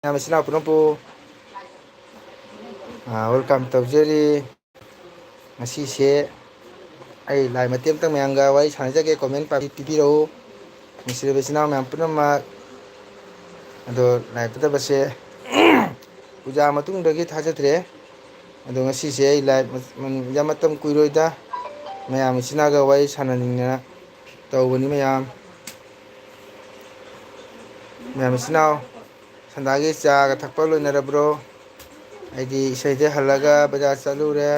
ꯃꯌꯥꯝ ꯄꯨꯝꯅꯃꯛꯄꯨ ꯋꯦꯜꯀꯝ ꯇꯧꯖꯔꯤ. ꯉꯁꯤꯁꯦ ꯑꯩ ꯂꯥꯏ ꯃꯇꯦꯛ ꯑꯃꯇꯪ ꯃꯌꯥꯝꯒ ꯋꯥꯔꯤ ꯁꯥꯟꯅꯖꯒꯦ. ꯀꯣꯃꯦꯟ ꯄꯤꯕꯤꯔꯛꯎ. ꯅꯨꯡꯁꯤꯔꯕ ꯏꯆꯤꯟ ꯏꯅꯥꯎ ꯃꯌꯥꯝ ꯄꯨꯝꯅꯃꯛ. ꯑꯗꯣ ꯂꯥꯏ ꯐꯠꯇꯕꯁꯦ ꯄꯨꯖꯥ ꯃꯇꯨꯡꯗꯒꯤ ꯊꯥꯖꯗ꯭ꯔꯦ. ꯑꯗꯣ ꯉꯁꯤꯁꯦ ꯑꯩ ꯂꯥꯏꯚ ꯌꯥꯝ ꯃꯇꯝ ꯀꯨꯏꯔꯣꯏꯗ ꯃꯌꯥꯝ ꯏꯆꯤꯟꯅꯥꯎꯒ ꯋꯥꯔꯤ ꯁꯥꯟꯅꯅꯤꯡꯗꯅ ꯇꯧꯕꯅꯤ. ꯃꯌꯥꯝ ꯏꯆꯤꯟ ꯏꯅꯥꯎ ꯁꯟꯗꯥꯒꯤ ꯆꯥꯒ ꯊꯛꯄ ꯂꯣꯏꯅꯔꯕ꯭ꯔꯣ? ꯑꯩꯗꯤ ꯏꯁꯩꯗ ꯍꯜꯂꯒ ꯕꯖꯥꯔ ꯆꯠꯂꯨꯔꯦ.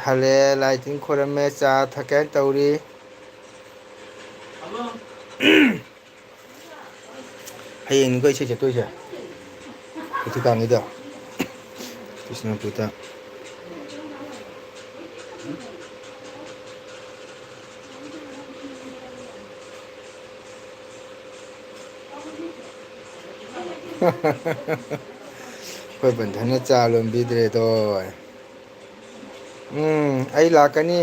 ꯍꯜꯂꯛꯑꯦ, ꯂꯥꯏ ꯇꯤꯟ ꯈꯣꯏꯔꯝꯃꯦ, ꯆꯥ ꯊꯛꯀꯦ ꯍꯥꯏꯅ ꯇꯧꯔꯤ. ꯍꯌꯦꯡꯅꯤꯀꯣ ꯏꯁꯩ ꯆꯠꯇꯣꯏꯁꯦ ꯀꯊꯤꯀꯥꯟꯒꯤꯗ ꯀ꯭ꯔꯤꯁꯅꯄꯨꯔꯗ. ꯑꯩꯈꯣꯏ ꯕꯟꯙꯅ ꯆꯥ ꯂꯣꯟꯕꯤꯗ꯭ꯔꯦꯗꯣ. ꯑꯩ ꯂꯥꯛꯀꯅꯤ.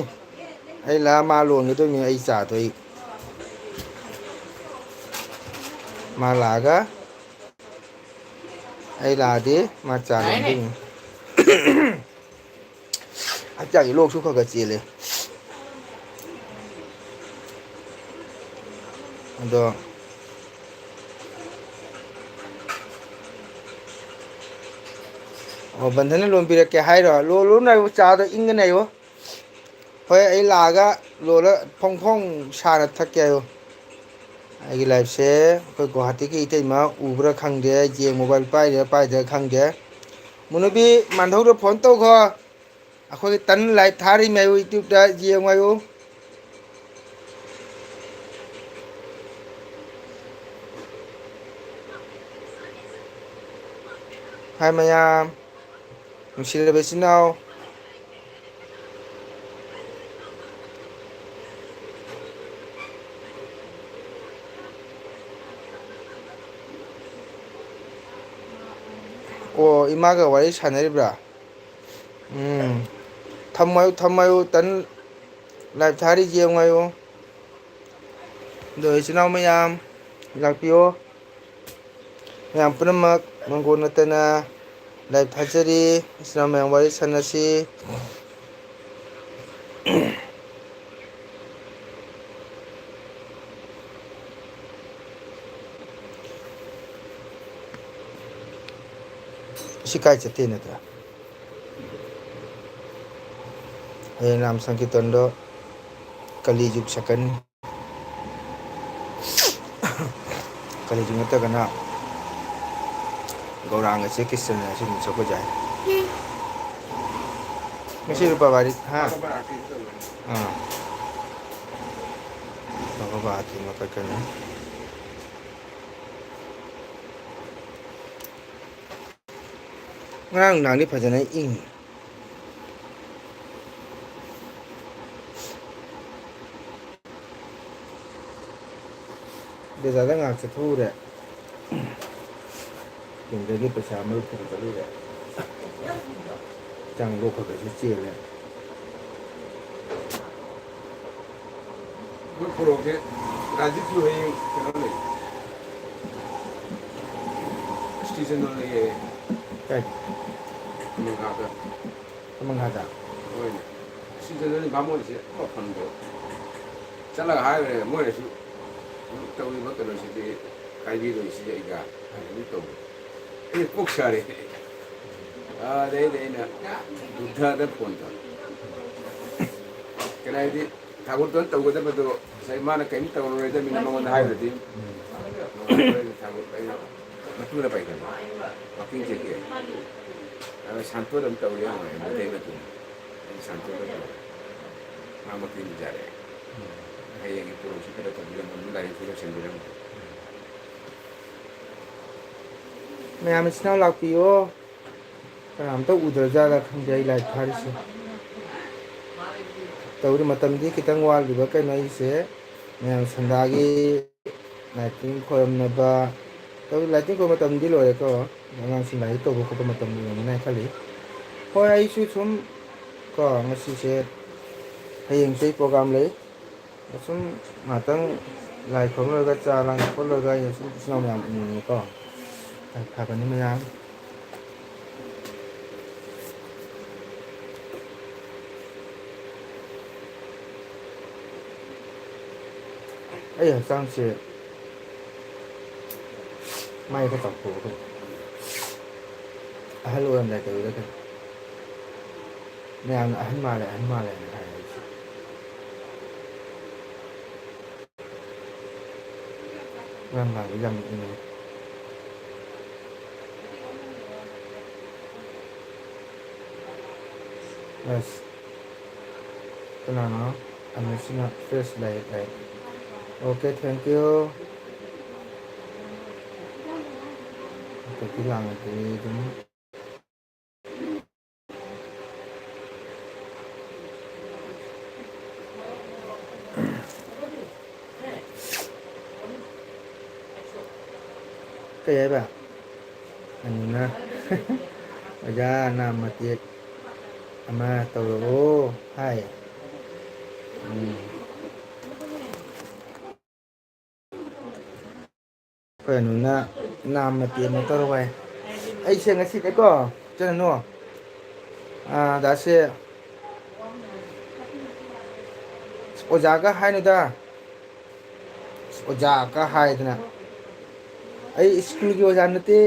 ꯑꯩ ꯂꯥꯛꯑ ꯃꯥ ꯂꯣꯟꯒꯗꯣꯏꯅꯤ. ꯑꯩ ꯆꯥꯗꯣ ꯃꯥ ꯂꯥꯛꯑꯒ ꯑꯩ ꯂꯥꯛꯑꯗꯤ ꯃꯥ ꯆꯥ ꯂꯣꯟꯗꯣꯏꯅꯤ. ꯍꯛꯆꯥꯡꯁꯦ ꯂꯣꯛꯁꯨ ꯈꯔ ꯈꯔ ꯆꯦꯜꯂꯦ. ꯑꯗꯣ ꯑꯣ ꯕꯟꯙꯅ ꯂꯣꯟꯕꯤꯔꯛꯀꯦ ꯍꯥꯏꯔꯣ? ꯂꯣꯜꯂꯨꯅꯣ ꯆꯥꯗꯣ ꯏꯪꯒꯅꯤ ꯍꯥꯏꯌꯣ. ꯍꯣꯏ ꯑꯩ ꯂꯥꯛꯑꯒ ꯂꯣꯜꯂ ꯐꯣꯡ ꯐꯣꯡ ꯁꯥꯅ ꯊꯛꯀꯦ ꯍꯥꯏꯌꯨ. ꯑꯩꯒꯤ ꯂꯥꯏꯐꯁꯦ ꯑꯩꯈꯣꯏ ꯒꯨꯍꯥꯇꯤꯒꯤ ꯏꯇꯩꯃ ꯎꯕ꯭ꯔꯥ ꯈꯪꯗꯦ. ꯖꯦ ꯃꯣꯕꯥꯏꯜ ꯄꯥꯏꯔꯤꯔꯥ ꯄꯥꯏꯗ꯭ꯔꯥ ꯈꯪꯗꯦ. ꯃꯨꯅꯨꯕꯤ ꯃꯥꯟꯙꯧꯗ ꯐꯣꯟ ꯇꯧꯈꯣ. ꯑꯩꯈꯣꯏꯒꯤ ꯇꯟ ꯂꯥꯏꯚ ꯊꯥꯔꯤꯃꯦ ꯍꯥꯏꯌꯨ ꯌꯨꯇ꯭ꯌꯨꯕꯇ ꯌꯦꯡꯉꯣ ꯍꯥꯏꯌꯨ. ꯍꯥꯏ ꯃꯌꯥꯝ, ꯅꯨꯡꯁꯤꯔꯕ ꯏꯆꯤꯟ ꯏꯅꯥꯎ. ꯑꯣ ꯏꯃꯥꯒ ꯋꯥꯔꯤ ꯁꯥꯟꯅꯔꯤꯕ꯭ꯔꯥ? ꯊꯝꯃꯣ ꯍꯥꯏꯌꯨ ꯊꯝꯃꯣ ꯍꯥꯏꯌꯨ. ꯇꯟ ꯂꯥꯏꯚ ꯊꯥꯔꯤ ꯌꯦꯡꯉꯣ ꯍꯥꯏꯌꯨ. ꯑꯗꯣ ꯏꯆꯤꯟ ꯏꯅꯥꯎ ꯃꯌꯥꯝ ꯂꯥꯛꯄꯤꯌꯣ. ꯃꯌꯥꯝ ꯄꯨꯝꯅꯃꯛ ꯃꯪꯒꯣꯜ ꯅꯠꯇꯅ ꯂꯥꯏꯚ ꯊꯥꯖꯔꯤ. ꯏꯆꯤꯟ ꯏꯅꯥꯎ ꯃꯌꯥꯝ ꯋꯥꯔꯤ ꯁꯥꯟꯅꯁꯤ. ꯁꯤ ꯀꯥꯏ ꯆꯠꯇꯣꯏ ꯅꯠꯇ꯭ꯔꯥ? ꯍꯌꯦꯡ ꯅꯥꯝ ꯁꯪꯀꯤꯔꯇꯟꯗꯣ ꯀꯂꯤꯖꯨꯛ ꯁꯛꯀꯟꯅꯤ. ꯀꯂꯤꯖꯨꯛ ꯅꯠꯇ꯭ꯔꯒꯅ ꯒꯧꯔꯥꯡꯒ ꯆꯦ ꯀ꯭ꯔꯤꯁꯇꯅꯁꯨ ꯑꯗꯨꯝ ꯁꯛꯄ ꯌꯥꯏ. ꯉꯁꯤ ꯂꯨꯄꯥ ꯋꯥꯔꯤ ꯕꯥꯕꯥ ꯑꯃ ꯀꯛꯀꯅꯤ. ꯉꯔꯥꯡ ꯅꯍꯥꯟꯗꯤ ꯐꯖꯅ ꯏꯪꯉꯤ. ꯕꯖꯥꯔꯗ ꯉꯥꯏꯍꯥꯛ ꯆꯠꯊꯣꯛꯎꯔꯦ. ꯇꯨꯡꯗꯒꯤ ꯄꯩꯁꯥ ꯃꯔꯨꯞ ꯈꯔ ꯆꯠꯂꯨꯔꯦ. ꯍꯛꯆꯥꯡ ꯂꯣꯛ ꯈꯔ ꯈꯔꯁꯨ ꯆꯦꯜꯂꯦ. ꯄꯨꯔꯛꯑꯣꯒꯦ. ꯔꯥꯖꯤꯠꯁꯨ ꯍꯌꯦꯡ ꯀꯩꯅꯣ ꯂꯩ. ꯏꯁꯇꯦꯁꯟꯗ ꯂꯩꯌꯦ. ꯀꯥꯏ? ꯈꯨꯃꯟꯈꯥꯗ. ꯈꯨꯃꯟꯈꯥꯗ? ꯍꯣꯏꯅꯦ. ꯏꯁꯇꯦꯁꯟꯗꯅꯤ ꯕꯥꯃꯣꯟꯁꯦ ꯃꯐꯝꯗꯣ. ꯆꯠꯂꯒ ꯍꯥꯏꯈ꯭ꯔꯦ. ꯃꯣꯏꯅꯁꯨ ꯇꯧꯔꯤꯕ ꯀꯩꯅꯣꯁꯤꯗꯤ ꯍꯥꯏꯕꯤꯔꯣꯏꯁꯤ ꯑꯩꯒ ꯍꯥꯏꯅ ꯇꯧꯕ. ꯑꯩꯅ ꯀꯣꯛ ꯁꯥꯔꯦ. ꯑꯗꯩꯗꯤ ꯑꯩꯅ ꯕꯨꯙꯗ ꯐꯣꯟ ꯇꯧꯔꯦ. ꯀꯩꯅꯣ ꯍꯥꯏꯗꯤ ꯊꯥꯡꯒꯣꯜꯇꯣꯟ ꯇꯧꯒꯗꯕꯗꯣ ꯉꯁꯥꯏ ꯃꯥꯅ ꯀꯔꯤꯝ ꯇꯧꯔꯔꯣꯏꯗꯕꯅꯤꯅ ꯃꯉꯣꯟꯗ ꯍꯥꯏꯔꯨꯔꯗꯤ ꯃꯇꯨꯅ ꯄꯥꯏꯈꯠꯂꯦ. ꯋꯥꯛꯀꯤꯡ ꯆꯠꯀꯦ. ꯑꯗ ꯁꯥꯟꯇꯣꯗ ꯑꯃꯨꯛ ꯇꯧꯔꯦ. ꯑꯗꯩ ꯃꯇꯨꯡ ꯁꯥꯟꯇꯣꯗ ꯇꯧꯔꯦ. ꯃꯥ ꯃꯇꯤꯟ ꯆꯥꯔꯛꯑꯦ. ꯍꯌꯦꯡꯒꯤ ꯄꯣꯔꯣꯁꯤ ꯈꯔ ꯇꯧꯕꯤꯔꯝꯃꯣ. ꯂꯥꯏꯔꯤꯛꯁꯨ ꯂꯣꯏꯁꯤꯟꯕꯤꯔꯝꯃꯣ. ꯃꯌꯥꯝ ꯏꯆꯤꯟ ꯏꯅꯥꯎ ꯂꯥꯛꯄꯤꯌꯣ. ꯀꯅꯥꯝꯇ ꯎꯗ꯭ꯔꯖꯥꯠꯂ ꯈꯪꯗꯦ ꯑꯩ ꯂꯥꯏꯚ ꯊꯥꯔꯤꯁꯦ. ꯇꯧꯔꯤ ꯃꯇꯝꯗꯤ ꯈꯤꯇꯪ ꯋꯥꯠꯂꯤꯕ ꯀꯩꯅꯣ ꯑꯩꯁꯦ ꯃꯌꯥꯝ ꯁꯟꯗꯥꯒꯤ ꯂꯥꯏꯇꯤꯟ ꯈꯣꯏꯔꯝꯅꯕ ꯂꯥꯏꯇꯤꯟ ꯈꯣꯏꯔꯝꯕ ꯃꯇꯝꯗꯤ ꯂꯣꯏꯔꯦꯀꯣ. ꯑꯉꯥꯡꯁꯤꯡ ꯂꯥꯏꯔꯤꯛ ꯇꯧꯕ ꯈꯣꯠꯄ ꯃꯇꯝ ꯑꯣꯏꯔꯝꯒꯅꯤ ꯍꯥꯏꯅ ꯈꯜꯂꯤ. ꯍꯣꯏ ꯑꯩꯁꯨ ꯁꯨꯝ ꯀꯣ ꯉꯁꯤꯁꯦ ꯍꯌꯦꯡꯁꯦ ꯑꯩ ꯄ꯭ꯔꯣꯒꯥꯝ ꯂꯩ. ꯑꯁꯨꯝ ꯉꯥꯛꯇꯪ ꯂꯥꯏ ꯈꯨꯔꯨꯝ ꯂꯣꯏꯔꯒ ꯆꯥ ꯂꯥꯡ ꯊꯛꯄ ꯂꯣꯏꯔꯒ ꯑꯩꯅ ꯁꯨꯝ ꯏꯆꯤꯟ ꯏꯅꯥꯎ ꯃꯌꯥꯝ ꯎꯅꯤꯡꯉꯤꯀꯣ. ꯐꯕꯅꯤ ꯃꯌꯥꯝ ꯑꯩ ꯍꯛꯆꯥꯡꯁꯦ ꯃꯥꯏ ꯈꯔ ꯆꯥꯎꯊꯣꯛꯑꯒ ꯑꯍꯜ ꯑꯣꯏꯔꯝꯗꯥꯏ ꯇꯧꯔꯤꯔ ꯀꯩꯅꯣ ꯃꯌꯥꯝꯅ ꯑꯍꯟ ꯃꯥꯜꯂꯦ ꯑꯍꯟ ꯃꯥꯜꯂꯦꯅ ꯍꯥꯏ ꯑꯩꯁꯦ ꯑꯉꯥꯡ ꯃꯥꯟꯕ ꯌꯥꯝ ꯅꯣꯛꯅꯤꯡꯉꯦ ꯑꯁ ꯀꯅꯥꯅꯣ ꯑꯃꯁꯤꯅ ꯐ꯭ꯔꯦꯁ ꯂꯩ ꯑꯣꯀꯦ ꯊꯦꯡꯀ꯭ꯌꯨ ꯑꯇꯣꯞꯄꯤ ꯂꯥꯡꯉꯗꯤ ꯑꯗꯨꯝ ꯀꯩ ꯍꯥꯏꯕ ꯑꯅꯨꯅ ꯑꯣꯖꯥ ꯑꯅꯥ ꯃꯇꯦꯛ ꯑꯃ ꯇꯧꯔꯛꯑꯣ ꯍꯥꯏ ꯑꯩꯈꯣꯏ ꯑꯅꯨꯅ ꯅꯥꯝꯃ ꯇꯦꯟꯅ ꯇꯧꯔꯛꯑꯣ ꯍꯥꯏ ꯑꯩꯁꯦ ꯉꯁꯤꯗꯤꯀꯣ ꯏꯆꯟ ꯑꯅꯨ ꯗꯥꯁꯦ ꯑꯣꯖꯥꯒ ꯍꯥꯏꯅꯨꯗ ꯑꯣꯖꯥꯒ ꯍꯥꯏꯗꯅ ꯑꯩ ꯁ꯭ꯀꯨꯜꯒꯤ ꯑꯣꯖꯥ ꯅꯠꯇꯦ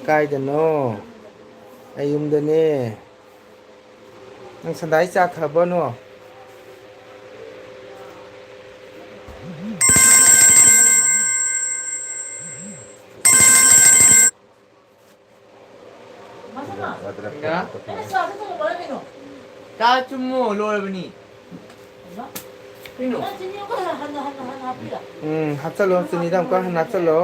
ꯀꯥꯏꯗꯅꯣ ꯑꯩ ꯌꯨꯝꯗꯅꯦ ꯅꯪ ꯁꯟꯗꯥꯏ ꯆꯥ ꯊꯛꯑꯕꯅꯣ ꯆꯥ ꯆꯨꯝꯃꯣ ꯂꯣꯏꯔꯕꯅꯤ ꯀꯩꯅꯣ ꯍꯥꯞꯆꯤꯜꯂꯣ ꯆꯤꯅꯤꯗꯣ ꯑꯃꯨꯛꯀ ꯍꯟꯅ ꯍꯥꯞꯆꯤꯜꯂꯣ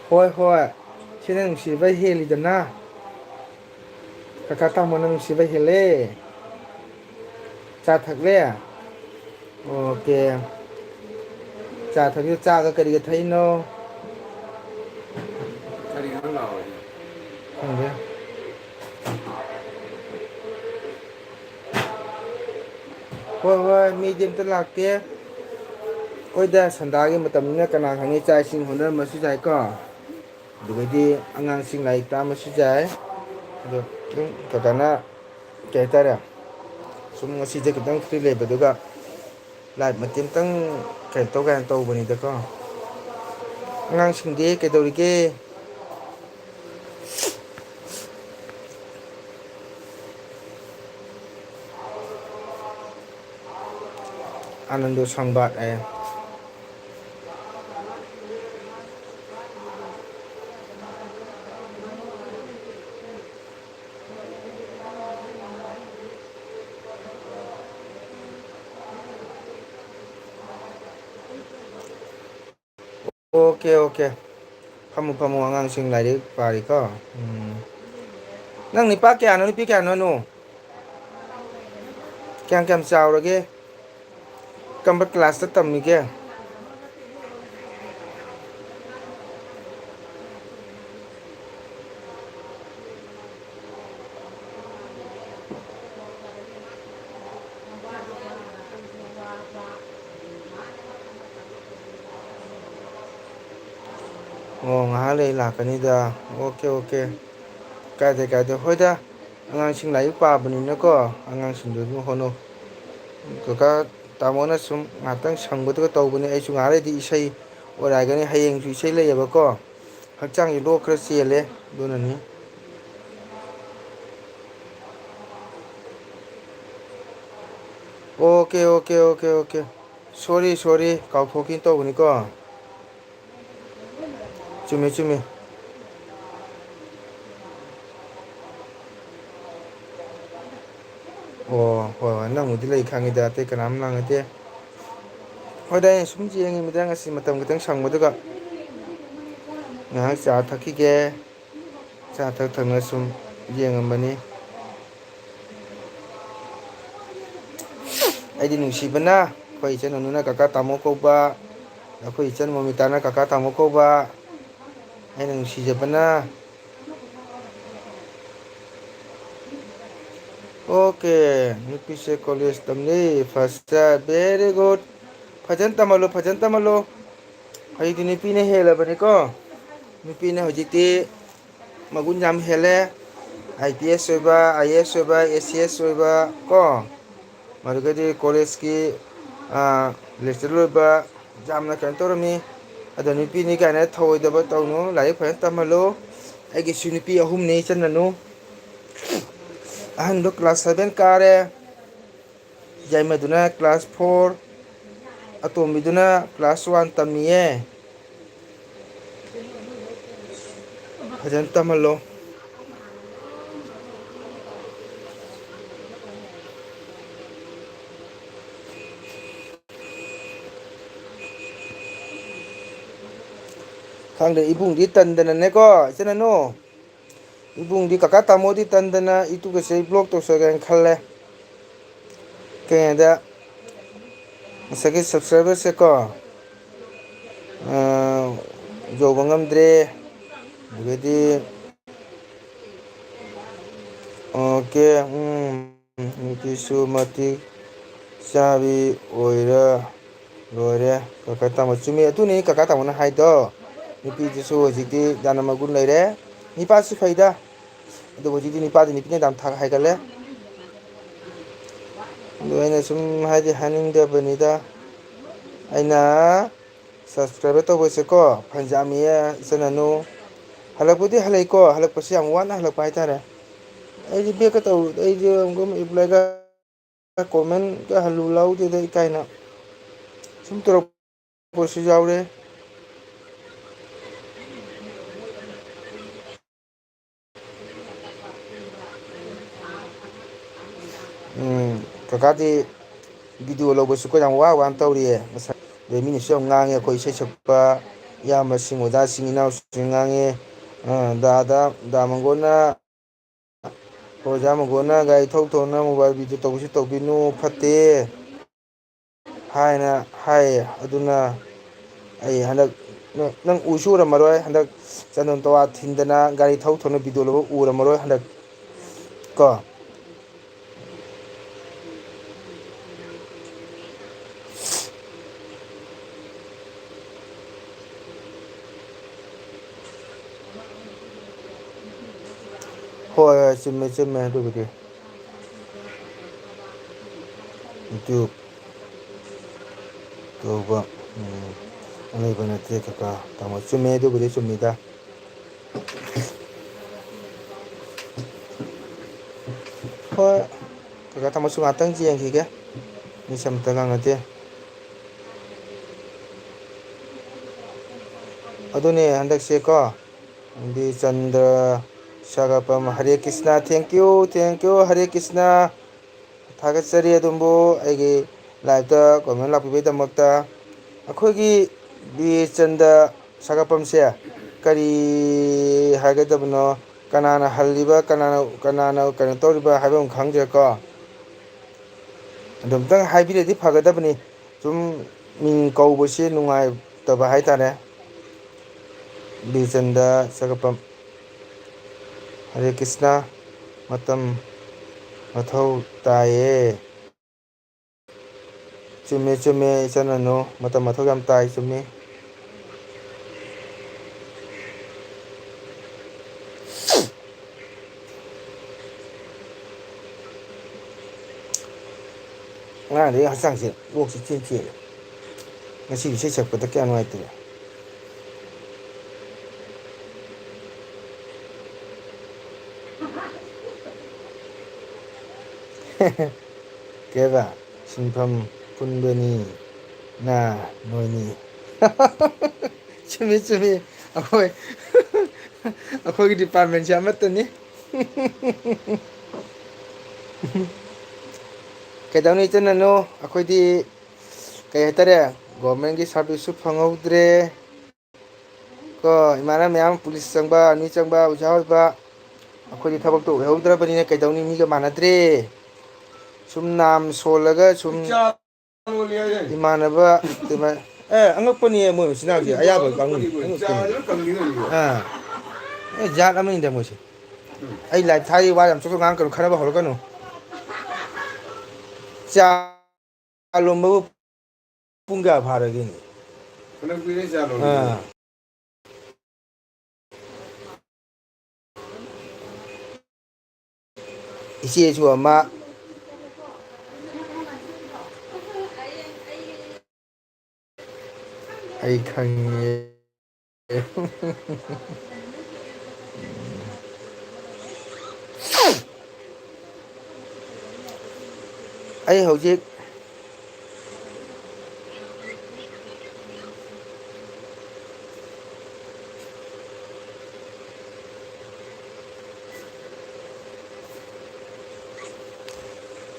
ꯍꯣꯏ ꯍꯣꯏ ꯁꯤꯅ ꯅꯨꯡꯁꯤꯕ ꯍꯦꯜꯂꯤꯗꯅ ꯀꯀꯥ ꯇꯥꯃꯣꯅ ꯅꯨꯡꯁꯤꯕ ꯍꯦꯜꯂꯦ ꯆꯥ ꯊꯛꯂꯦ ꯑꯣꯀꯦ ꯆꯥ ꯊꯛꯁꯤ ꯆꯥꯒ ꯀꯔꯤꯒ ꯊꯛꯏꯅꯣ ꯈꯪꯗꯦ ꯍꯣꯏ ꯍꯣꯏ ꯃꯤꯗꯤ ꯑꯝꯇ ꯂꯥꯛꯇꯦ ꯍꯣꯏꯗ ꯁꯟꯗꯥꯒꯤ ꯃꯇꯝꯅꯤꯅ ꯀꯅꯥ ꯈꯪꯅꯤ ꯆꯥꯛ ꯏꯁꯤꯡ ꯍꯣꯠꯅꯔꯝꯕꯁꯨ ꯌꯥꯏꯀꯣ ꯑꯗꯨꯗꯒꯤ ꯑꯉꯥꯡꯁꯤꯡ ꯂꯥꯏꯔꯤꯛ ꯇꯥꯛꯑꯝꯕꯁꯨ ꯌꯥꯏ ꯑꯗꯣ ꯑꯗꯨꯝ ꯀꯀꯥꯅ ꯀꯩ ꯍꯥꯏꯇꯥꯔꯦ ꯁꯨꯝ ꯉꯁꯤꯁꯦ ꯈꯤꯇꯪ ꯐ꯭ꯔꯤ ꯂꯩꯕꯗꯨꯒ ꯂꯥꯏꯚ ꯃꯇꯦꯛ ꯑꯃꯇꯪ ꯀꯩꯅꯣ ꯇꯧ ꯀꯥꯏꯅ ꯇꯧꯕꯅꯤꯗꯀꯣ ꯑꯉꯥꯡꯁꯤꯡꯗꯤ ꯀꯩꯗꯧꯔꯤꯒꯦ ꯑꯅꯟꯗꯣ ꯁꯪꯕꯥꯠ ꯍꯥꯏꯌꯦ ꯑꯣꯀꯦ ꯑꯣꯀꯦ ꯐꯝꯃꯨ ꯐꯝꯃꯨ ꯑꯉꯥꯡꯁꯤꯡ ꯂꯥꯏꯔꯤꯛ ꯄꯥꯔꯤꯀꯣ ꯅꯪ ꯅꯨꯄꯥ ꯀꯌꯥꯅꯣ ꯅꯨꯄꯤ ꯀꯌꯥꯅꯣꯅꯣ ꯀꯌꯥꯝ ꯀꯌꯥꯝ ꯆꯥꯎꯔꯒꯦ ꯀꯔꯝꯕ ꯀ꯭ꯂꯥꯁꯇ ꯇꯝꯃꯤꯒꯦ ꯑꯣ ꯉꯥꯏꯍꯥꯛ ꯂꯩ ꯂꯥꯛꯀꯅꯤꯗ ꯑꯣꯀꯦ ꯑꯣꯀꯦ ꯀꯥꯏꯗꯦ ꯀꯥꯏꯗꯦ ꯍꯣꯏꯗ ꯑꯉꯥꯡꯁꯤꯡ ꯂꯥꯏꯔꯤꯛ ꯄꯥꯕꯅꯤꯅꯀꯣ ꯑꯉꯥꯡꯁꯤꯡꯗꯨ ꯑꯗꯨꯝ ꯍꯣꯠꯅꯧ ꯀꯀꯥ ꯇꯥꯃꯣꯅ ꯁꯨꯝ ꯉꯥꯏꯍꯥꯛꯇꯪ ꯁꯪꯕꯗꯨꯒ ꯇꯧꯕꯅꯤ ꯑꯩꯁꯨ ꯉꯥꯏꯍꯥꯛ ꯂꯩꯔꯗꯤ ꯏꯁꯩ ꯑꯣꯏꯔꯥꯏꯒꯅꯤ ꯍꯌꯦꯡꯁꯨ ꯏꯁꯩ ꯂꯩꯌꯦꯕꯀꯣ ꯍꯛꯆꯥꯡꯁꯦ ꯂꯣꯛ ꯈꯔ ꯆꯦꯜꯂꯦ ꯑꯗꯨꯅꯅꯤ ꯑꯣꯀꯦ ꯑꯣꯀꯦ ꯑꯣꯀꯦ ꯑꯣꯀꯦ ꯁꯣꯔꯤ ꯁꯣꯔꯤ ꯀꯥꯎꯊꯣꯛꯈꯤꯅ ꯇꯧꯕꯅꯤꯀꯣ ꯆꯨꯝꯃꯦ ꯆꯨꯝꯃꯦ ꯑꯣ ꯍꯣꯏ ꯍꯣꯏ ꯅꯪꯕꯨꯗꯤ ꯂꯩ ꯈꯪꯉꯤꯗ ꯑꯇꯩ ꯀꯅꯥꯝ ꯂꯥꯡꯉꯗꯦ ꯍꯣꯏꯗꯤ ꯑꯩꯅ ꯁꯨꯝ ꯌꯦꯡꯉꯤꯃꯤꯗ ꯉꯁꯤ ꯃꯇꯝ ꯈꯤꯇꯪ ꯁꯪꯕꯗꯨꯒ ꯉꯥꯏꯍꯥꯛ ꯆꯥ ꯊꯛꯈꯤꯒꯦ ꯆꯥ ꯊꯛ ꯊꯛꯅ ꯁꯨꯝ ꯌꯦꯡꯉꯝꯕꯅꯤ ꯑꯩꯗꯤ ꯅꯨꯡꯁꯤꯕꯅ ꯑꯩꯈꯣꯏ ꯏꯆꯟ ꯀꯀꯥ ꯇꯥꯃꯣ ꯀꯧꯕ, ꯑꯩꯈꯣꯏ ꯏꯆꯟ ꯃꯣꯃꯤꯇꯥꯅ ꯀꯀꯥ ꯇꯥꯃꯣ ꯀꯧꯕ, ꯑꯩꯅ ꯅꯨꯡꯁꯤꯖꯕꯅ ꯑꯣꯀꯦ ꯅꯨꯄꯤꯁꯦ ꯀꯣꯂꯦꯖ ꯇꯝꯅꯩ ꯐꯥꯔꯁꯇ ꯚꯦꯔꯤ ꯒꯨꯗ ꯐꯖꯅ ꯇꯝꯍꯜꯂꯨ ꯐꯖꯅ ꯇꯝꯍꯜꯂꯨ ꯍꯧꯖꯤꯛꯇꯤ ꯅꯨꯄꯤꯅ ꯍꯦꯜꯂꯕꯅꯤꯀꯣ ꯅꯨꯄꯤꯅ ꯍꯧꯖꯤꯛꯇꯤ ꯃꯒꯨꯟ ꯌꯥꯝ ꯍꯦꯜꯂꯦ ꯑꯥꯏ ꯄꯤ ꯑꯦꯁ ꯑꯣꯏꯕ ꯑꯥꯏ ꯑꯦ ꯑꯦꯁ ꯑꯣꯏꯕ ꯑꯦ ꯁꯤ ꯑꯦꯁ ꯑꯣꯏꯕ ꯀꯣ ꯑꯗꯨꯗꯒꯤꯗꯤ ꯀꯣꯂꯦꯖꯀꯤ ꯂꯦꯛꯆꯔꯔ ꯑꯣꯏꯕ ꯌꯥꯝꯅ ꯀꯩꯅꯣ ꯇꯧꯔꯝꯃꯤ ꯑꯗꯣ ꯅꯨꯄꯤꯅꯤ ꯀꯥꯏꯅ ꯊꯧꯑꯣꯏꯗꯕ ꯇꯧꯅꯨ ꯂꯥꯏꯔꯤꯛ ꯐꯖꯅ ꯇꯝꯍꯜꯂꯨ ꯑꯩꯒꯤꯁꯨ ꯅꯨꯄꯤ ꯑꯍꯨꯝꯅꯤ ꯏꯆꯟ ꯑꯍꯟꯗꯣ ꯀ꯭ꯂꯥꯁ 7 ꯀꯥꯔꯦ ꯌꯥꯏꯃꯗꯨꯅ ꯀ꯭ꯂꯥꯁ 4 ꯑꯇꯣꯝꯕꯤꯗꯨꯅ ꯀ꯭ꯂꯥꯁ 1 ꯇꯝꯃꯤꯌꯦ ꯐꯖꯅ ꯇꯝꯍꯜꯂꯣ ꯈꯪꯗꯦ ꯏꯕꯨꯡꯗꯤ ꯇꯟꯗꯅꯅꯦꯀꯣ ꯏꯆꯤꯟ ꯏꯅꯥꯎ ꯏꯕꯨꯡꯗꯤ ꯀꯀꯥ ꯇꯥꯃꯣꯗꯤ ꯇꯟꯗꯅ ꯏꯇꯨꯒꯁꯦ ꯕ꯭ꯂꯣꯛ ꯇꯧꯁꯤꯔꯥꯅ ꯈꯜꯂꯦ ꯀꯩꯒꯤꯅꯣꯗ ꯉꯁꯥꯏꯒꯤ ꯁꯕꯁꯀ꯭ꯔꯥꯏꯕꯔꯁꯦꯀꯣ ꯌꯧꯕ ꯉꯝꯗ꯭ꯔꯦ ꯑꯗꯒꯤꯗꯤ ꯑꯣꯀꯦ ꯅꯨꯄꯤꯁꯨ ꯃꯇꯤꯛ ꯆꯥꯕꯤ ꯑꯣꯏꯔ ꯂꯣꯏꯔꯦ ꯀꯀꯥ ꯇꯥꯃꯣ ꯆꯨꯝꯃꯤ ꯑꯗꯨꯅꯤ ꯀꯀꯥ ꯇꯥꯃꯣꯅ ꯍꯥꯏꯗꯣ ꯅꯨꯄꯤꯗꯨꯁꯨ ꯍꯧꯖꯤꯛꯇꯤ ꯌꯥꯝꯅ ꯃꯒꯨꯟ ꯂꯩꯔꯦ ꯅꯤꯄꯥꯁꯨ ꯐꯩꯗ ꯑꯗꯨꯕꯨ ꯍꯧꯖꯤꯛꯇꯤ ꯅꯤꯄꯥꯗꯤ ꯅꯨꯄꯤꯅ ꯌꯥꯝ ꯊꯥꯛ ꯍꯥꯏꯒꯠꯂꯦ ꯑꯗꯨ ꯑꯩꯅ ꯁꯨꯝ ꯍꯥꯏꯗꯤ ꯍꯥꯏꯅꯤꯡꯗꯕꯅꯤꯗ ꯑꯩꯅ ꯁꯕꯁꯀ꯭ꯔꯥꯏꯕꯔ ꯇꯧꯕꯁꯦꯀꯣ ꯐꯪꯖꯥꯝꯃꯤꯌꯦ ꯏꯆꯤꯟ ꯏꯅꯥꯎ ꯍꯜꯂꯛꯄꯨꯗꯤ ꯍꯜꯂꯛꯏꯀꯣ ꯍꯜꯂꯛꯄꯁꯤ ꯌꯥꯝ ꯋꯥꯅ ꯍꯜꯂꯛꯄ ꯍꯥꯏꯇꯥꯔꯦ ꯑꯩꯗꯤ ꯕꯦꯛꯀ ꯇꯧ ꯑꯩꯗꯤ ꯔꯤꯄ꯭ꯂꯥꯏꯒ ꯀꯣꯃꯦꯟꯒ ꯍꯜꯂꯨ ꯂꯧꯗꯦꯗ ꯏꯀꯥꯏꯅ ꯁꯨꯝ ꯇꯧꯔꯛꯄꯁꯨ ꯌꯥꯎꯔꯦ ꯀꯀꯥꯗꯤ ꯚꯤꯗꯤꯑꯣ ꯂꯧꯕꯁꯨꯀꯣ ꯌꯥꯝ ꯋꯥꯅ ꯇꯧꯔꯤꯌꯦ ꯉꯁꯥꯏ ꯑꯗꯩ ꯃꯤꯅꯁꯨ ꯌꯥꯝ ꯉꯥꯡꯉꯦ ꯑꯩꯈꯣꯏ ꯏꯁꯩ ꯁꯛꯄ ꯏꯌꯥꯝꯕꯁꯤꯡ ꯑꯣꯖꯥꯁꯤꯡ ꯏꯅꯥꯎꯁꯤꯡ ꯉꯥꯡꯉꯦ ꯗꯥ ꯃꯪꯒꯣꯟꯅ ꯑꯣꯖꯥ ꯃꯒꯣꯟꯅ ꯒꯥꯔꯤ ꯊꯧꯅ ꯃꯣꯕꯥꯏꯜ ꯚꯤꯗꯤꯑꯣ ꯇꯧꯕꯁꯤ ꯇꯧꯕꯤꯅꯨ ꯐꯠꯇꯦ ꯍꯥꯏꯅ ꯍꯥꯏꯌꯦ ꯑꯗꯨꯅ ꯑꯩ ꯍꯟꯗꯛ ꯅꯪ ꯎꯁꯨ ꯎꯔꯝꯃꯔꯣꯏ ꯍꯟꯗꯛ ꯆꯟꯗꯣꯟ ꯇꯋꯥ ꯊꯤꯟꯗꯅ ꯒꯥꯔꯤ ꯊꯧꯅ ꯚꯤꯗꯤꯑꯣ ꯂꯧꯕ ꯎꯔꯝꯃꯔꯣꯏ ꯍꯟꯗꯛ ꯀꯣ ꯍꯣꯏ ꯍꯣꯏ ꯆꯨꯝꯃꯦ ꯆꯨꯝꯃꯦ ꯑꯗꯨꯕꯨꯗꯤ ꯌꯨꯇ꯭ꯌꯨꯕ ꯇꯧꯕ ꯑꯂꯩꯕ ꯅꯠꯇꯦ ꯀꯀꯥ ꯇꯥꯃꯣ ꯆꯨꯝꯃꯦ ꯑꯗꯨꯕꯨꯗꯤ ꯆꯨꯝꯃꯤꯗ ꯍꯣꯏ ꯀꯀꯥ ꯇꯥꯃꯣꯁꯨ ꯉꯥꯛꯇꯪ ꯌꯦꯡꯈꯤꯒꯦ ꯃꯤꯁꯦ ꯑꯝꯇ ꯉꯥꯡꯅꯗꯦ ꯑꯗꯨꯅꯦ ꯍꯟꯗꯛꯁꯦꯀꯣ ꯗꯤ ꯆꯟꯗ꯭ꯔ ꯁꯒꯄꯝ ꯍꯔꯦ ꯀ꯭ꯔꯤꯁꯅ ꯊꯦꯡꯀ꯭ꯌꯨ ꯍꯔꯦ ꯀ꯭ꯔꯤꯁꯅ ꯊꯥꯒꯠꯆꯔꯤ ꯑꯗꯣꯝꯕꯨ ꯑꯩꯒꯤ ꯂꯥꯏꯞꯇ ꯀꯃꯦꯟ ꯂꯥꯛꯄꯤꯕꯒꯤꯗꯃꯛꯇ ꯑꯩꯈꯣꯏꯒꯤ ꯕꯤꯔꯆꯟꯗ ꯁꯥꯒꯐꯝꯁꯦ ꯀꯔꯤ ꯍꯥꯏꯒꯗꯕꯅꯣ ꯀꯅꯥꯅ ꯍꯜꯂꯤꯕ ꯀꯅꯥꯅ ꯀꯩꯅꯣ ꯇꯧꯔꯤꯕ ꯍꯥꯏꯕ ꯑꯃ ꯈꯪꯗ꯭ꯔꯦꯀꯣ ꯑꯗꯨ ꯑꯝꯇꯪ ꯍꯥꯏꯕꯤꯔꯗꯤ ꯐꯒꯗꯕꯅꯤ ꯁꯨꯝ ꯃꯤꯡ ꯀꯧꯕꯁꯤ ꯅꯨꯡꯉꯥꯏꯇꯕ ꯍꯥꯏꯇꯥꯔꯦ ꯕꯤꯔꯆꯟꯗ ꯁꯒꯄꯝ ꯍꯔꯦ ꯀ꯭ꯔꯤꯁꯅ ꯃꯇꯝ ꯃꯊꯧ ꯇꯥꯏꯌꯦ ꯆꯨꯝꯃꯦ ꯆꯨꯝꯃꯦ ꯏꯆꯟ ꯃꯇꯝ ꯃꯊꯧ ꯌꯥꯝ ꯇꯥꯏ ꯆꯨꯝꯃꯤ ꯉꯔꯥꯡꯗꯒꯤ ꯍꯛꯆꯥꯡꯁꯦ ꯂꯣꯛꯁꯤ ꯆꯦꯜꯂꯦ ꯉꯁꯤ ꯏꯁꯩ ꯁꯛꯄꯗ ꯀꯌꯥ ꯅꯨꯡꯉꯥꯏꯇ꯭ꯔꯦ ꯀꯩꯕ ꯁꯤꯟꯐꯝ ꯄꯨꯟꯕꯅꯤ ꯅꯣꯏꯅꯤ ꯆꯨꯝꯃꯤ ꯆꯨꯝꯃꯤ ꯑꯩꯈꯣꯏꯒꯤ ꯗꯤꯄꯥꯔꯠꯃꯦꯟꯁꯦ ꯑꯃꯠꯇꯅꯤ ꯀꯩꯗꯧꯅꯤ ꯏꯆꯤꯟ ꯑꯩꯈꯣꯏꯗꯤ ꯀꯩ ꯍꯥꯏꯇꯥꯔꯦ ꯒꯣꯔꯃꯦꯟꯒꯤ ꯁꯥꯔꯚꯤꯁꯁꯨ ꯐꯪꯍꯧꯗ꯭ꯔꯦ ꯀꯣ ꯏꯃꯥꯟꯅꯕ ꯃꯌꯥꯝ ꯄꯨꯂꯤꯁ ꯆꯪꯕ ꯑꯥꯔꯃꯤ ꯆꯪꯕ ꯑꯣꯖꯥ ꯑꯣꯏꯕ ꯑꯩꯈꯣꯏꯗꯤ ꯊꯕꯛꯇꯣ ꯑꯣꯏꯍꯧꯗ꯭ꯔꯕꯅꯤꯅ ꯀꯩꯗꯧꯅꯤ ꯃꯤꯒ ꯃꯥꯟꯅꯗ꯭ꯔꯦ sum nam solaga sum imanaba angakpani mo sinawji ayaba kangun jat amani da mo ai live thai wa yam chok ngang kanu khana ba hol kanu cha lomba punga bharagi ni kana kuire cha lomba ichi chu ama ai khangye ai hojik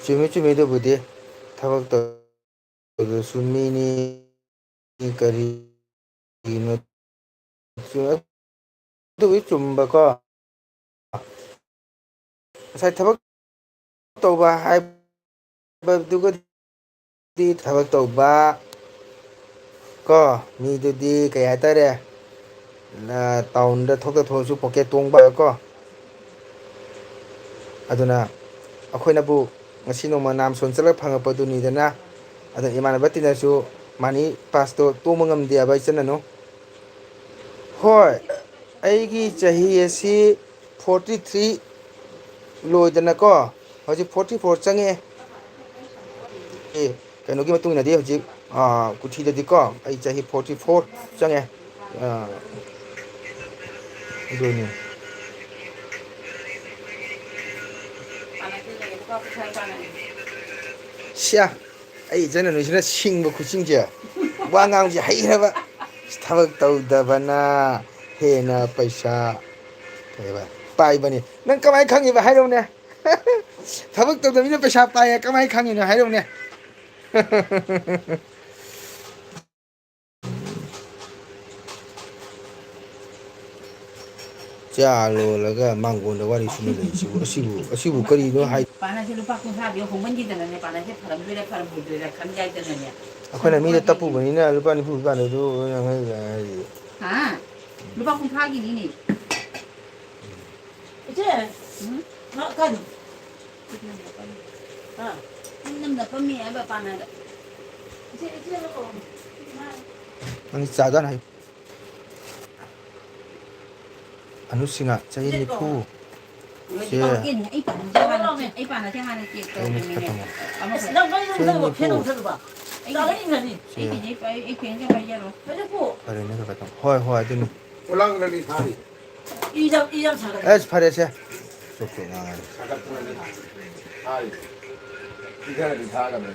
chumi do bude thabak to sumi ni kari no do chumba ko sai thabak to ba hai ba du ko di thabak to ba ko mi do di kaya tare na taun da thok da thosu pocket tong ba ko aduna akhoi bu ngasi no ma nam son chalak phanga padu ni dana ada imana batina su mani pass to mangam dia bai chana no hoi aigi chahi asi 43 loidana ko hoji 44 change kano ki matung na di hoji kuthi da di ko ai chahi 44 change doni sia ai jana no sina singba kuchingje wa ngang ji hai haba thabak tau da bana hena paisa kaiba pai bani nang kamai khangi ba hairo ne thabak tau da mina paisa pai kamai khangi ne hairo ne Jalo laga mango da wari sunu da asibu kari no hai pana se lupa kun sabi ko manji da ne pana se faram bile kan jai da ne akhona mi da tapu bani na lupa ni pu ba do ha lupa kun phagi ni 이제 나 간. 아, nam da pami ba pana da 이제 거. ang sada na anu singa chahi ni pu ai pana se hana ke to ne 나 빨리 좀 봐. 펜 좀 봐. 나가니 가니. ai pen ja bai jaro 그리고 pare ne ka tam hoi dinu 올라가는 사리 이점 사가. es pare se sok na 사리 이사람이 사가면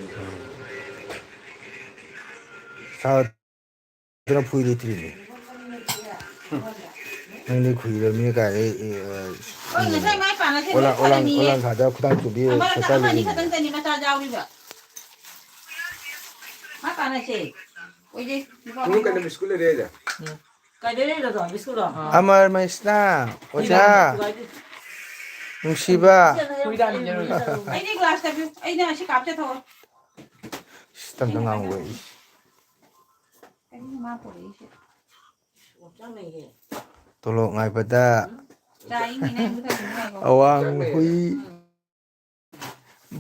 sa dina pui ri tri ni nang ni khui ra mi ka e oi ne sai mai pana se olang kha da khudang chu bi amara sa ka ta ni li ka tan ni mata jaw ri ba ma pana se oi je 누구가 스쿨에 내자 가데레라도 미스코라. amar maisna oja nungsiba ai ni glass ta bi ai na shi kap cha tho tam da ngang we ai ni ma po ri shi 짱네 이게. tolo ngai pada da ai ni na mu ta ni ko awang hui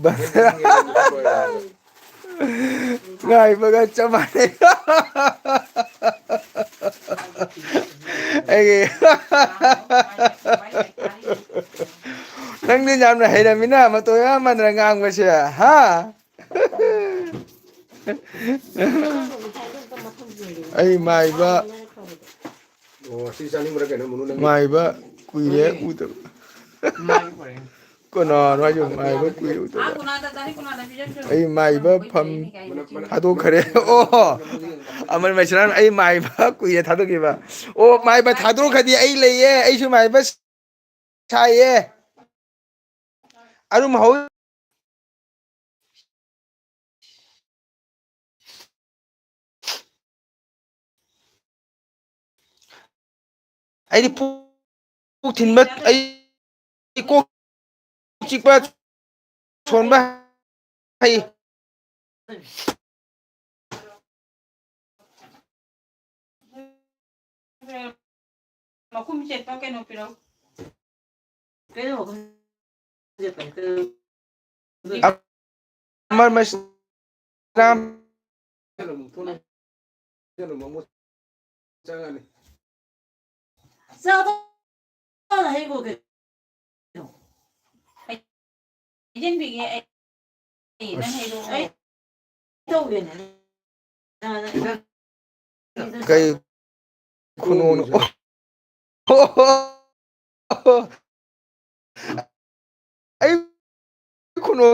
ba ngai baga chamane ai nang ni nyam na hera mina ma to ya man ra ngang ba sia ha ai mai ba 시장님 뭐라 그러는 문은 mai ba kuire u ta ko no no ju mai ba kuire u ta a kuna da dari kuna da bi ja ai mai ba pham thado khare o amal mai sanan ai mai ba kuire thado ki ba o mai ba thado khadi ai leye ai su mai ba sai ye arum hau ai di pu thin ba ai ko chik ba chon ba ให้ mà không chết bao cái nó bị đâu cái đó không được phải từ มันไม่น้ 저는 돈 저는 뭐 장안에 sao đó là hay của cái trên bị ấy thì nó hay đâu ấy đâu biển này ำcáiคุณโอโอ้โหไอ้คุณโอ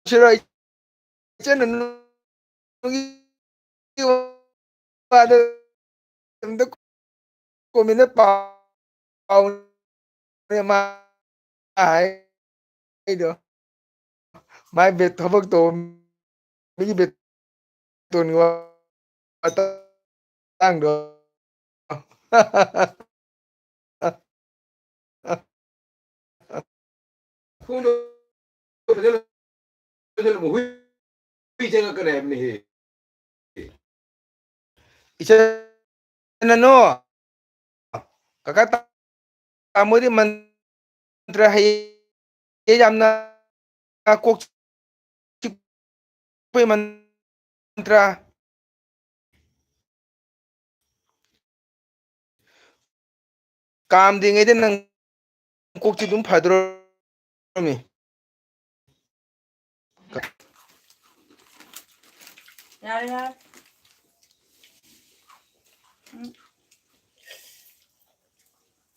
เชื่อเจนนุกี้ว่าเดิมตะกูมีเนื้อเปล่าเนี่ยมาหายเดี๋ยวไม่เบ็ดทบกตัวไม่เบ็ดตัวนึงว่าตั้งเดี๋ยว 돈도 저는 뭐 후이 생각거나 했니 Isan ano, kakata mo di mantra hayam na kok chikpoy mantra काम देंगे दिन नंग kok chidum padro mi ra ra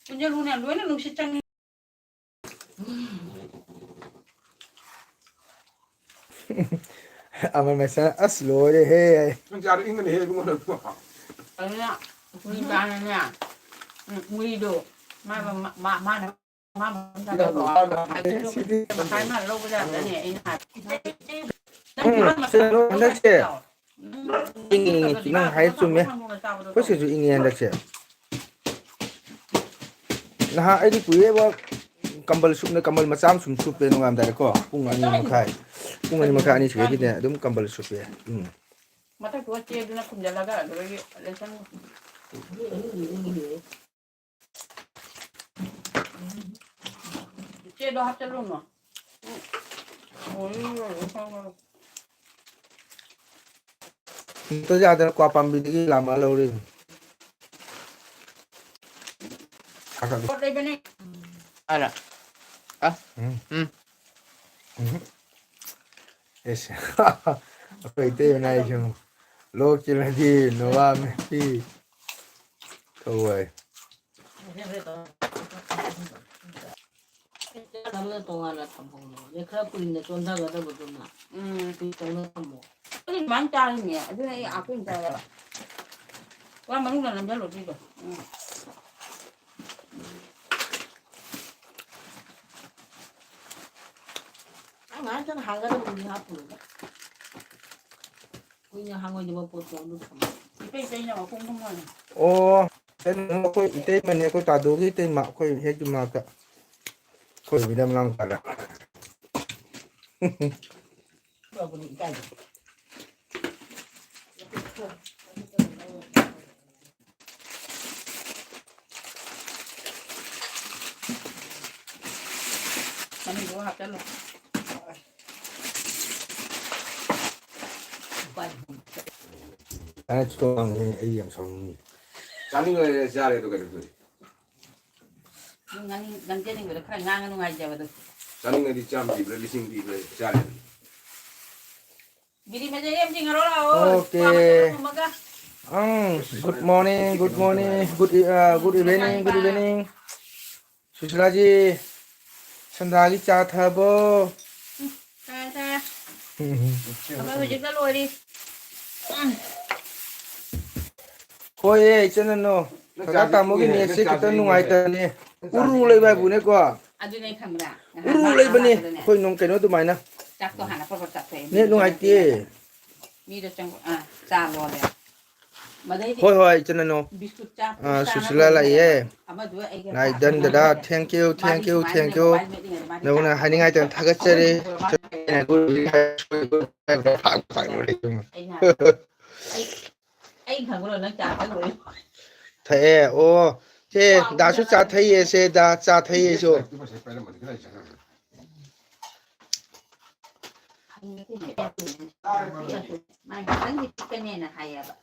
punya lu nih lu ini lu secang amal masa aslo de he 진짜 인근 해 그거는 Ayan, muli ba na niya? Muli do. Ma nang hai chum me ko se ju ingen dak se na ha ai di puye ba kambal sup na kambal macam sum sup pe ngam dar ko pung ani makai ani se gi ne dum kambal sup pe mata ko che duna kum jala ga do ge lesan che do hap chalu no to ja dar ko pam bi di lama lo ri aka ko dai bene Ala. Ah. es apa itu na yung lo kila di no va me pi kawai 남는 동안에 탐보는 내 그래갖고 있네 쫀다가 더보더만 그 동네 탐보 cái bán cha nhỉ cái này ác cái cha rồi qua mà lúc nào làm cho lột đi rồi 나한테는 한가지 우리 아프는데 그냥 한가지 뭐 보통 cái cây nào mà không không ngon ô tên nó có tên mình này có cả đồ cái tên mạo có hết chung nào cả có bị đâm lăng cả là 그러고 있다 mình có hạt cho luôn anh cho bằng ấy dạng xong 자는 거에 잘해도 그래도 ngang trên này phải ngang nó ngay giờ được 자는 거 있잖아 비브레 리싱 비브레 잘해 Bili meja em sing ngaro lah. Okay. Good morning, good evening. Susila ji, sandali cha tha bo. Ta. Apa hujung dah luar đi. Koi eh, chana no. Kaka tamu ki ni se kita nungai ta ni. Uru lei bai bu ne ko. Adu nei kamera. Uru lei ba ni. Koi nong kai no tu mai na. Chắc tôi hẳn là có vật tập thể. Ni nungai ti. Mi được trong cha lo đấy. ꯃꯗꯩꯗꯤ ꯍꯣꯏ ꯍꯣꯏ ꯏꯆꯟꯅꯅꯣ biscuit ꯆꯥ ꯁꯨꯁꯤꯂꯥ ꯂꯥꯛꯑꯦ ꯑꯃꯗꯨ ꯑꯩꯒ ꯂꯥꯏ ꯗꯟ ꯗꯗꯥ thank you ꯅꯉꯣꯟꯗ ꯍꯥꯏꯅꯤꯡꯉꯥꯏꯇꯪ ꯊꯥꯒꯠꯆꯔꯤ ꯑꯩ ꯈꯪꯕ꯭ꯔꯣ ꯅꯪ ꯆꯥ ꯊꯛꯂꯣꯏ ꯊꯛꯑꯦ ꯑꯣ ꯁꯦ ꯗꯥꯁꯨ ꯆꯥ ꯊꯛꯏꯌꯦ ꯁꯦ ꯗꯥ ꯆꯥ ꯊꯛꯏꯌꯦꯁꯨ ꯈꯤꯇꯪꯗꯤ ꯄꯤꯛꯀꯅꯦꯅ ꯍꯥꯏꯌꯦꯕ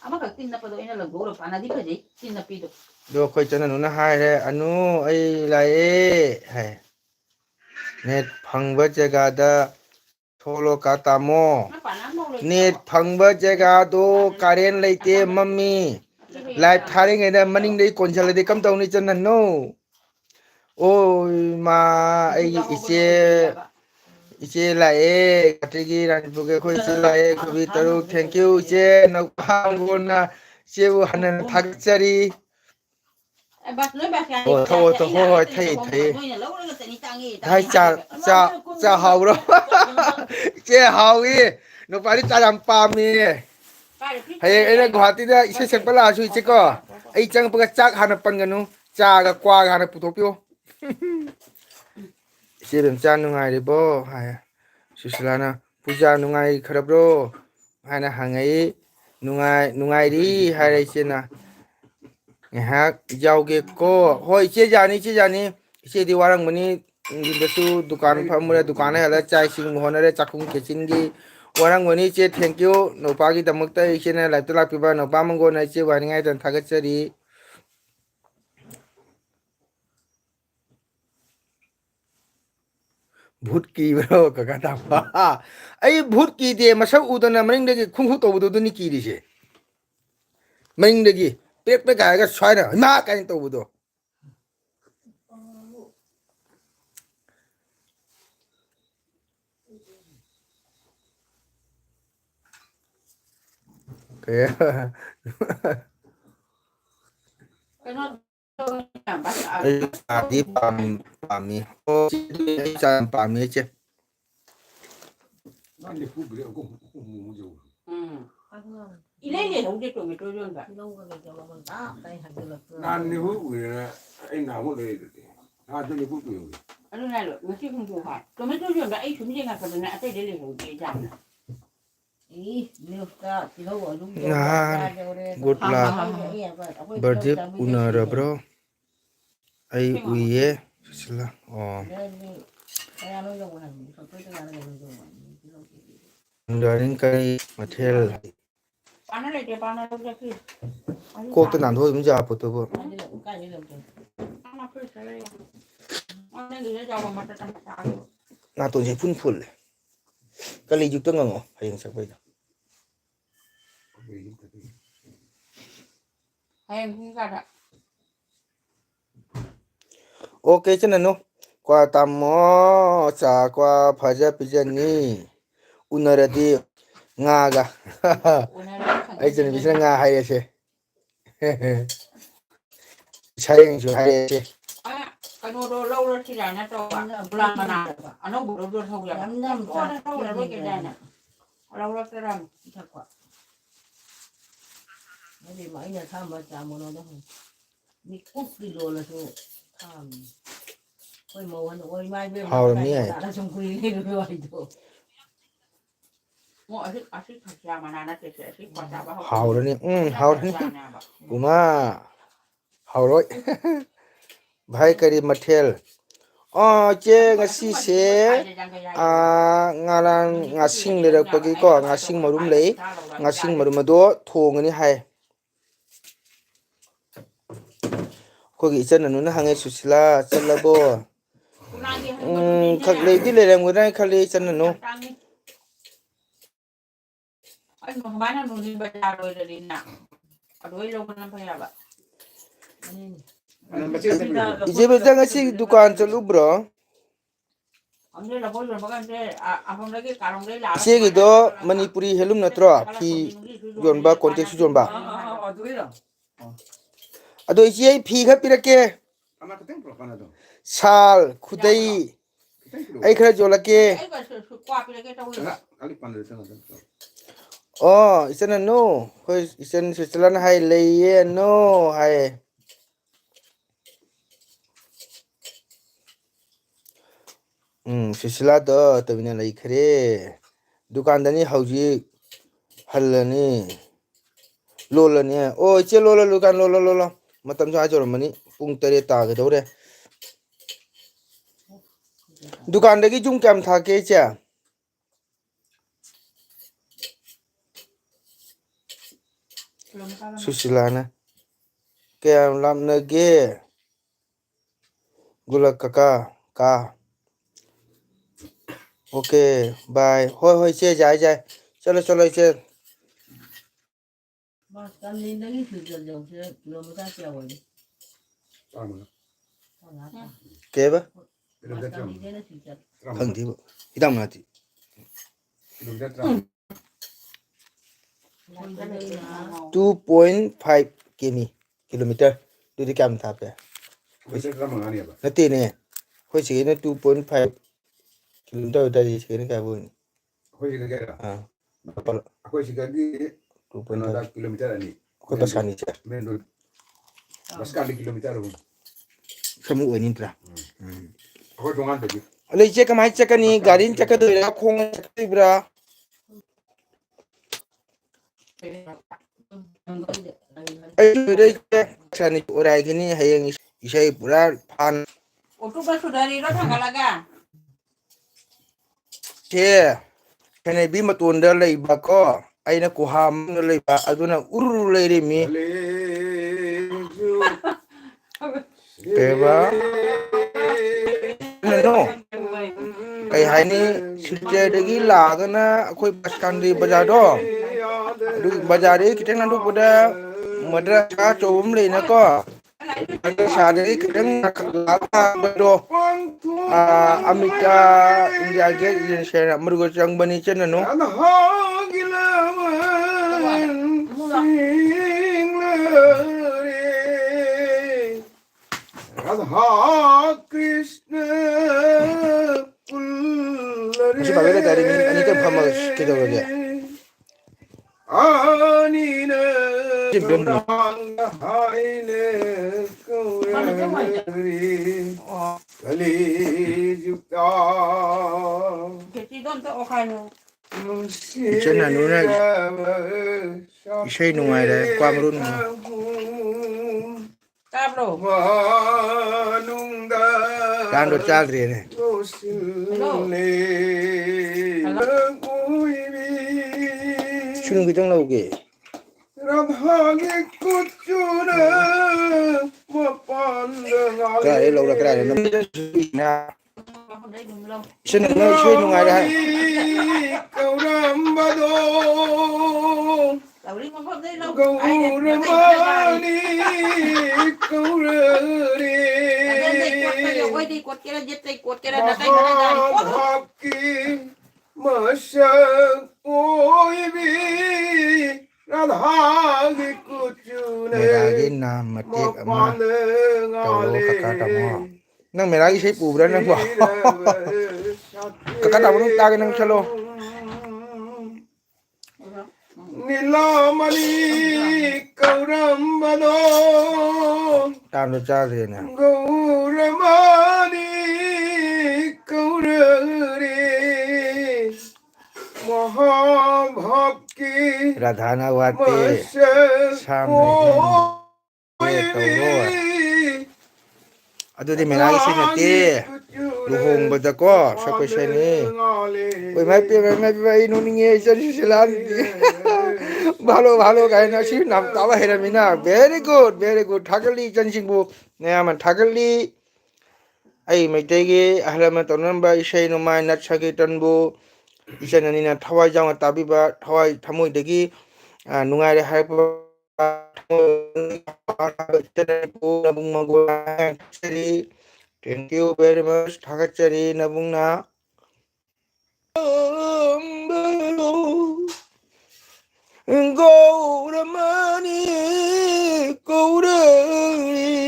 ꯑꯃꯈꯛ ꯇꯤꯟ ꯅꯞꯄꯗꯣ ꯑꯩꯅ ꯂꯧꯊꯣꯛꯎꯔ ꯐꯅꯗꯤ ꯐꯖꯩ ꯇꯤꯟ ꯅꯞꯄꯤꯗꯣ ꯑꯗꯣ ꯑꯩꯈꯣꯏ ꯆꯅꯅꯨꯅ ꯍꯥꯏꯔꯦ ꯑꯅꯨ ꯑꯩ ꯂꯥꯛꯑꯦ ꯍꯥꯏ ꯅꯦꯠ ꯐꯪꯕ ꯖꯒꯥꯗ ꯊꯣꯛꯂꯣꯀꯥ ꯇꯥꯃꯣ ꯅꯦꯠ ꯐꯪꯕ ꯖꯒꯥꯗꯣ ꯀꯥꯔꯦꯟ ꯂꯩꯇꯦ ꯃꯝꯃꯤ ꯂꯥꯏꯚ ꯊꯥꯔꯤꯉꯩꯗ ꯃꯅꯤꯡꯗꯩ ꯀꯣꯟꯁꯤꯜꯂꯗꯤ ꯀꯝ ꯇꯧꯅꯤ ꯆꯟꯅꯅꯣ ꯑꯣ ꯃꯥ ꯑꯩꯒꯤ ꯏꯆꯦ ꯂꯥꯛꯑꯦ ꯀꯥꯇ꯭ꯔꯤꯒꯤ ꯔꯥꯅꯤꯄꯨꯔꯒꯤ ꯑꯩꯈꯣꯏ ꯏꯆꯦ ꯂꯥꯛꯑꯦ ꯈꯨꯕꯤ ꯇꯔꯨꯛ ꯊꯦꯡꯀ꯭ꯌꯨ ꯏꯆꯦ ꯅꯧꯄꯥꯡꯒꯣꯟꯅ ꯏꯆꯦꯕꯨ ꯍꯟꯅ ꯊꯥꯒꯠꯆꯔꯤ ꯑꯣ ꯊꯧꯑꯣ ꯍꯣꯏ ꯍꯣꯏ ꯊꯩ ꯍꯥꯏ ꯆꯥ ꯍꯥꯎꯕ꯭ꯔꯣ ꯏꯆꯦ ꯍꯥꯎꯏ ꯅꯨꯄꯥꯗꯤ ꯆꯥ ꯌꯥꯝ ꯄꯥꯝꯃꯤ ꯍꯌꯦꯡ ꯑꯩꯅ ꯒꯨꯍꯥꯇꯤꯗ ꯏꯁꯩ ꯁꯛꯄ ꯂꯥꯛꯑꯁꯨ ꯏꯆꯦꯀꯣ ꯑꯩ ꯆꯪꯉꯛꯄꯒ ꯆꯥꯛ ꯍꯥꯟꯅ ꯄꯟꯒꯅꯨ ꯆꯥꯒ ꯀ꯭ꯋꯥꯒ ꯍꯥꯟꯅ ꯄꯨꯊꯣꯛꯄꯤꯌꯣ ꯏꯆꯦ ꯕꯦꯝꯆꯥ ꯅꯨꯡꯉꯥꯏꯔꯤꯕꯣ ꯍꯥꯏ ꯁꯨꯁꯤꯂꯥꯅ ꯄꯨꯖꯥ ꯅꯨꯡꯉꯥꯏꯈ꯭ꯔꯕ꯭ꯔꯣ ꯍꯥꯏꯅ ꯍꯪꯉꯛꯏ ꯅꯨꯡꯉꯥꯏꯔꯤ ꯍꯥꯏꯔꯦ ꯏꯆꯦꯅ ꯉꯥꯏꯍꯥꯛ ꯌꯥꯎꯒꯦꯀꯣ ꯍꯣꯏ ꯏꯆꯦ ꯌꯥꯅꯤ ꯏꯆꯦ ꯌꯥꯅꯤ ꯏꯆꯦꯗꯤ ꯋꯥꯔꯝꯒꯅꯤ ꯅꯨꯡꯊꯤꯟꯗꯁꯨ ꯗꯨꯀꯥꯟ ꯐꯝꯃꯨꯔꯦ ꯗꯨꯀꯥꯟꯗ ꯍꯜꯂꯒ ꯆꯥꯛ ꯏꯁꯤꯡ ꯍꯣꯠꯅꯔꯦ ꯆꯥꯛꯈꯨꯝ ꯈꯦꯆꯤꯟꯒꯤ ꯋꯥꯔꯝꯒꯅꯤ ꯏꯆꯦ ꯊꯦꯡꯀ꯭ꯌꯨ ꯅꯨꯄꯥꯒꯤꯗꯃꯛꯇ ꯏꯆꯦꯅ ꯂꯥꯏꯞꯇ ꯂꯥꯛꯄꯤꯕ ꯅꯨꯄꯥ ꯃꯪꯒꯣꯟꯅ ꯏꯆꯦꯕꯨ ꯍꯥꯏꯅꯤꯡꯉꯥꯏꯗꯅ ꯊꯥꯒꯠꯆꯔꯤ ꯚꯨꯠ ꯀꯤꯕ꯭ꯔꯣ ꯀꯀꯥ ꯇꯥꯄ ꯑꯩ ꯚꯨꯠ ꯀꯤꯗꯦ ꯃꯁꯛ ꯎꯗꯅ ꯃꯅꯤꯡꯗꯒꯤ ꯈꯨꯡꯐꯨ ꯇꯧꯕꯗꯨꯗꯨꯅꯤ ꯀꯤꯔꯤꯁꯦ ꯃꯅꯤꯡꯗꯒꯤ ꯄꯦꯛ ꯄꯦꯛ ꯍꯥꯏꯔꯒ ꯁ꯭ꯋꯥꯏꯅ ꯏꯃꯥ ꯀꯥꯏꯅ ꯇꯧꯕꯗꯣ ꯑꯩ ꯆꯥꯗꯤ ꯄꯥꯝꯃꯤ ꯑꯣ ꯑꯩ ꯆꯥ ꯌꯥꯝ ꯄꯥꯝꯃꯤ ꯏꯆꯦ ꯅꯍꯥꯟ ꯅꯤꯐꯨ ꯀꯨꯏꯔꯦꯅ ꯑꯩ ꯅꯍꯥꯟꯃꯨꯛ ꯂꯩꯔꯤꯗꯨꯗꯤ ꯅꯍꯥꯟꯁꯨ ꯅꯤꯐꯨ ꯀꯨꯏꯍꯧꯋꯤ ꯑꯗꯨꯅ ꯉꯁꯤ ꯍꯨꯝꯐꯨ ꯍꯥꯏ ꯇꯣꯃꯦꯇꯣ ꯌꯣꯟꯕ ꯑꯩ ꯁꯨꯝ ꯌꯦꯡꯉꯛꯄꯗꯅꯦ ꯑꯇꯩꯗ ꯂꯩꯍꯧꯗꯦ ꯌꯥꯝꯅ ꯅꯍꯥꯟ ꯒꯨꯗ ꯂꯥꯛ ꯕꯔꯗꯤꯞ ꯎꯅꯔꯕ꯭ꯔꯣ ꯑꯩ ꯎꯏꯌꯦ ꯁꯨꯁꯤꯂꯥ ꯑꯣ ꯅꯨꯡꯗꯥꯡ ꯀꯔꯤ ꯃꯊꯦꯜ ꯄꯥꯅ ꯂꯩꯇꯦ ꯄꯥꯅ ꯂꯧꯖꯈꯤ ꯀꯣꯛꯇ ꯅꯥꯟꯊꯣꯛꯏꯕ ꯌꯥ ꯄꯣꯠꯇꯨꯕꯨ ꯅꯥꯇꯣꯟꯁꯦ ꯏꯐꯨꯟ ꯐꯨꯜꯂꯦ ꯀꯂꯤꯖꯨꯛꯇ ꯉꯪꯉꯣ ꯍꯌꯦꯡ ꯁꯛꯄꯩꯗꯣ ꯍꯌꯦꯡ ꯄꯨꯡ ꯀꯌꯥꯗ ꯑꯣꯀꯦ ꯏꯆꯟꯅꯅꯨ ꯀ꯭ꯋꯥ ꯇꯥꯃꯣ ꯆꯥ ꯀ꯭ꯋꯥ ꯐꯖ ꯄꯤꯖꯅꯤ ꯎꯅꯔꯗꯤ ꯉꯥꯒ ꯑꯩ ꯏꯆꯟꯅꯨꯄꯤꯁꯤꯅ ꯉꯥ ꯍꯥꯏꯔꯦꯁꯦ ꯁꯔꯦꯡꯁꯨ ꯍꯥꯏꯔꯛꯑꯦꯁꯦ ꯀꯩꯅꯣꯗꯣ ꯂꯧꯔꯁꯤꯔꯥꯅ ꯇꯧꯕ ꯒꯨꯂꯥꯞ ꯃꯅꯥꯗꯣ ꯑꯅꯧꯕꯗꯣ ꯂꯧꯔꯒꯦꯗꯥꯏꯅꯦ ꯂꯧꯔꯛꯇꯔꯥꯅꯤ ꯊꯛꯄ ꯑꯩꯅ ꯊꯝꯕ ꯆꯥꯃꯣꯅꯣꯗ ꯃꯤꯀꯨꯞꯀꯤ ꯂꯣꯜꯂꯁꯨ ꯊꯥꯝꯃꯤ ꯑꯩꯈꯣꯏ ꯃꯧꯍꯟ ꯑꯣꯏ ꯃꯥꯏꯕꯦꯝ ꯍꯥꯎꯔꯝꯅꯤꯌꯦ ꯁꯨꯝ ꯀꯨꯏ ꯂꯩꯕꯒꯤ ꯋꯥꯔꯤꯗꯣ ꯑꯁꯤ ꯈꯛꯌꯥ ꯃꯅꯥ ꯅꯠꯇꯦꯁꯦ ꯑꯁꯤ ꯀ꯭ꯋꯥ ꯆꯥꯕ ꯍꯥꯎꯔꯅꯤ ꯍꯥꯎꯔꯅꯤ ꯎꯃꯥ ꯍꯥꯎꯔꯣꯏ ꯚꯥꯏ ꯀꯔꯤ ꯃꯊꯦꯜ ꯏꯆꯦ ꯉꯁꯤꯁꯦ ꯉꯔꯥꯡ ꯉꯥꯁꯤꯡ ꯂꯩꯔꯛꯄꯒꯤꯀꯣ ꯉꯥꯁꯤꯡ ꯃꯔꯨꯝ ꯂꯩ ꯉꯥꯁꯤꯡ ꯃꯔꯨꯝ ꯑꯗꯣ ꯊꯣꯡꯉꯅꯤ ꯍꯥꯏ ꯑꯩꯈꯣꯏꯒꯤ ꯏꯆꯟ ꯍꯪꯉꯦ ꯁꯨꯁꯤꯂꯥ ꯆꯠꯂꯕꯣ ꯂꯩꯗꯤ ꯂꯩꯔꯝꯒꯗ꯭ꯔꯥ ꯈꯜꯂꯤ ꯏꯆꯟꯅꯅꯨ ꯁꯨꯃꯥꯏꯅ ꯅꯨꯡꯊꯤꯟ ꯕꯖꯥꯔ ꯑꯣꯏꯔꯗꯤꯅ ꯑꯗꯨ ꯂꯧꯕꯅ ꯐꯩ ꯍꯥꯏꯕ ꯏꯆꯦ ꯕꯦꯆꯥ ꯉꯁꯤ ꯗꯨꯀꯥꯟ ꯆꯠꯂꯨꯕ꯭ꯔꯣ ꯂꯐꯣꯏ ꯌꯣꯟꯕ ꯀꯥꯟꯁꯦ ꯑꯁꯣꯝꯗꯒꯤ ꯀꯥꯔꯣꯡꯗꯒꯤ ꯂꯥꯛꯑꯒ ꯁꯨꯃꯥꯏꯅ ꯏꯆꯦꯒꯤꯗꯣ ꯃꯅꯤꯄꯨꯔꯤ ꯍꯦꯂꯨꯝ ꯅꯠꯇ꯭ꯔꯣ ꯐꯤ ꯌꯣꯟꯕ ꯀꯣꯟꯇꯦꯛꯁꯨ ꯌꯣꯟꯕ ꯑꯗꯣ ꯏꯆꯦ ꯑꯩ ꯐꯤ ꯈꯔ ꯄꯤꯔꯛꯀꯦ ꯁꯥꯜ ꯈꯨꯗꯩ ꯑꯩ ꯈꯔ ꯌꯣꯜꯂꯛꯀꯦ Oh, isan ano? Hoy, isan Switzerland hay leye no hay. Switzerland to tabina lai khare. Dukandani hauji hallani. Lolani. Oh, che lola dukan lola lola. Matam sa jormani pung tere ta ga dore. Dukandagi jung kam tha ke cha. Switzerland. Kem lam na ge. Gula kaka ka. Okay, bye. Hoi hoi che jai jai. Chalo chalo che. mà tâm linh đấy thì giờ giờ giờ người ta treo rồi Tama. Ke ba? Kilometer mà tâm tram. linh đấy thì giờ Khang thi ba. Hidam na ti. Kilometer tram. 2.5 kilometer. Tu di kam tha pe. Kilometer tram mangani ba. Na ti ne. Hoi chi ne 2.5 kilometer da di chi ne ka bu. Hoi ka kera. Ah. Apa Hoi si ka di 2.5. kilometer ani. Ko pasani cha. Menurut Baskali kilometer bu. Samu wenin tra. Hoi dongan tadi. Le che ka mai cha ka ni garin cha ka do ra khong cha bra. Ai dei che chani orai gini hayeng isai pura phan ô tô bus dari đó thằng Galaga che kene bi matun da lei ba ko aina ku ham na lei ba aduna uru lei ri mi Peba no kai hai ni sije de gi la ga na khoi bas kan di bazar do du bazar ri kiteng na du pada madra cha chom lei na ko ada sa de kiteng na la ba do Amerika India ge yin share murgo chang bani chen no Ana hagilaman singlare Radha Krishna pullare Masih bagay tadi ini kan famas kita lagi. Anina Jibben. haine kaurari Kali Yukta cái gì đó tôi khai nữa Ichen na nuna isay nungai da kwa mrun cam rồi kan do chal ri ne chunu ki jang lau ge ka ai lau da kra na không đấy đừng lâu chen na isay nungai da tao đi mà không đấy lâu quay đi quật cái là giết tay quật cái là tay meragi na matik ama tolo kakata mo nang meragi isay pubra nang ba kakata mo ta nang chalo Nilamani Kaurambado kan do chal ri ne Gauramani Kaurare Mahabhakti radhana wate sam adu di meragi sin te luhong bada ko sa ko sai ni oi mai pe inu ni nge jari silan bhalo bhalo gai na si nam ta ba hera mina very good thakali janjing bu ne man thakali ai mai te ge ahlama tonan ba isai no mai nat sagi tan bu isai ni na thawai jang ta bi ba thawai thamoi de gi nungai re hai thank you very much thakachari nabungna Gauramani Gaurari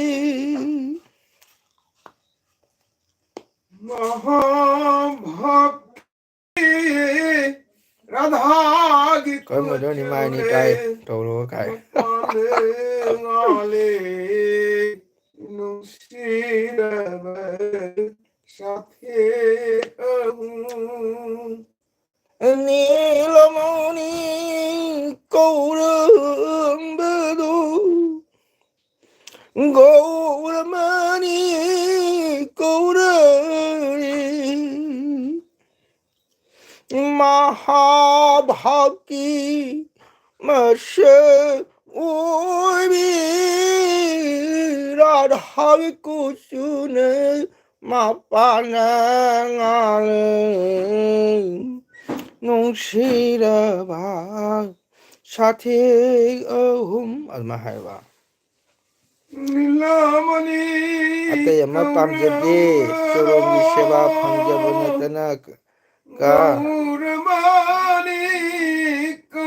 Mahabhakti Radha Mahagi Có một đứa đi mai đi trai trầu đồ cái ngale nung siraba sakhe ni lo mo ni câu đường bơ đu câu đường mơ ni câu đường Mahabhagi Masha Ubi Radhavi Kusune Mapanangale Nung Shiraba Shati Mahaiva Nilamani Atay Mapam Jadi Surum Sheba Panjabunatana Ka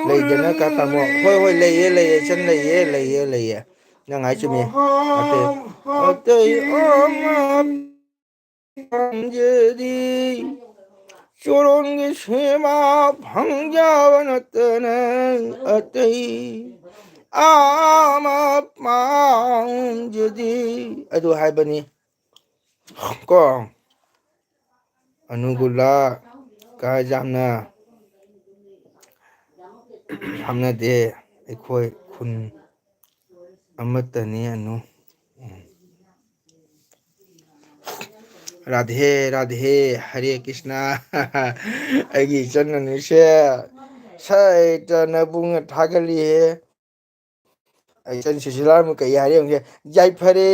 lấy cho nó cả tamo hôi lấy chân lấy nó ngay chứ mi ate ate đi choron cái shema phangja vanatana ate ama pam jadi aduh hai bani ko anugula ka jamna hamnade akhoi khun amatani anu Radhe Radhe हरे कृष्णा आगे चंदन से site नबुंग ठागली है चंद सुशीला में कई हारे होंगे जय फरे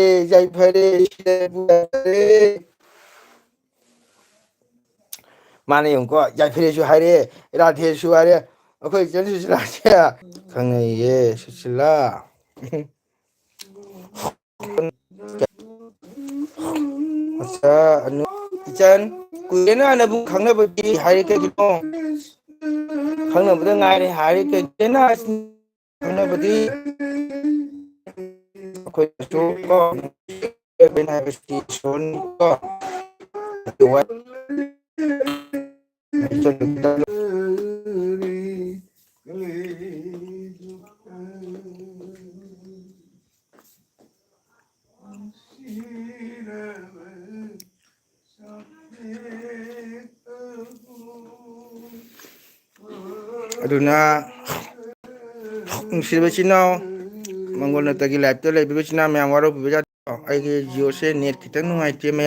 माने उनको जय फरे सु हारे राधे सु हारे अखोई चंद सुशीला से खंगे ये सुशीला अच्छा अनु किचन कुएना ना बुं खांना बदी हारे के गिलो खांना बदा ngaire हारे के केना खांना बदी कोई तो को बेना बस्ती सोन को तो aduna sibachino mangol na tagi live to live bachina me amaro bija ai ge jio se net kitang nungai te me